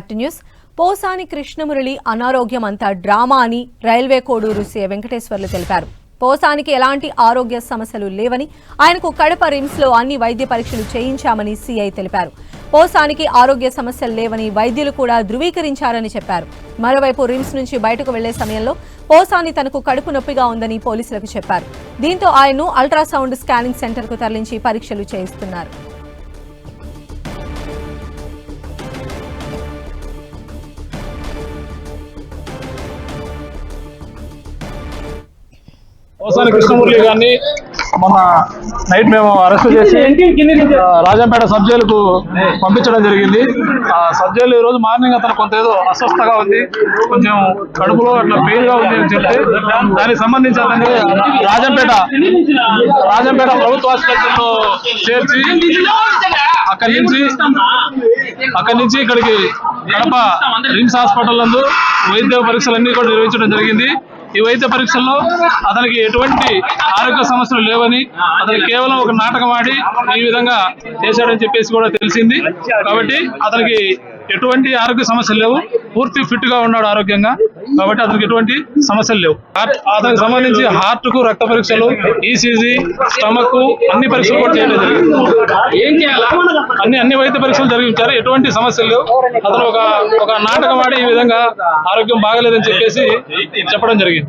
Back to news. Posani Krishnamurali అనారోగ్యం అంతా drama అని రైల్వే కోడూరు సీఐ వెంకటేశ్వర్లు తెలిపారు. పోసానికి ఎలాంటి ఆరోగ్య సమస్యలు లేవని, ఆయనకు కడప రిమ్స్ లో అన్ని వైద్య పరీక్షలు చేయించామని సీఐ తెలిపారు. పోసానికి ఆరోగ్య సమస్యలు లేవని వైద్యులు కూడా ధృవీకరించారని చెప్పారు. మరోవైపు రిమ్స్ నుంచి బయటకు వెళ్లే సమయంలో పోసాని తనకు కడుపు నొప్పిగా ఉందని పోలీసులకు చెప్పారు. దీంతో ఆయన్ను అల్ట్రాసౌండ్ స్కానింగ్ సెంటర్ కు తరలించి పరీక్షలు చేయిస్తున్నారు. పోసాని కృష్ణమురళి గారిని మొన్న నైట్ మేము అరెస్ట్ చేసి రాజంపేట సబ్ జైలుకు పంపించడం జరిగింది. ఆ సబ్ జైలు ఈ రోజు మార్నింగ్ అతను కొంత ఏదో అస్వస్థగా ఉంది, కొంచెం కడుపులో అట్లా పెయిన్ గా ఉంది అని చెప్తే దానికి సంబంధించి అతన్ని రాజంపేట ప్రభుత్వ ఆసుపత్రిలో చేర్చి అక్కడి నుంచి ఇక్కడికి కడప రిమ్స్ హాస్పిటల్ నందు వైద్య పరీక్షలన్నీ కూడా నిర్వహించడం జరిగింది. ఈ వైద్య పరీక్షల్లో అతనికి ఎటువంటి ఆరోగ్య సమస్యలు లేవని, అతనికి కేవలం ఒక నాటకం ఆడి ఈ విధంగా చేశాడని చెప్పేసి కూడా తెలిసింది. కాబట్టి అతనికి ఎటువంటి ఆరోగ్య సమస్యలు లేవు, పూర్తి ఫిట్ గా ఉన్నాడు ఆరోగ్యంగా. కాబట్టి అతనికి ఎటువంటి సమస్యలు లేవు. అతనికి సంబంధించి హార్ట్ కు రక్త పరీక్షలు, ఈసీజీ, స్టమక్ అన్ని పరీక్షలు కూడా చేయడం జరిగింది. అన్ని వైద్య పరీక్షలు జరిగించారు, ఎటువంటి సమస్యలు లేవు. అతను ఒక నాటకం ఆడి ఈ విధంగా ఆరోగ్యం బాగలేదని చెప్పేసి చెప్పడం జరిగింది.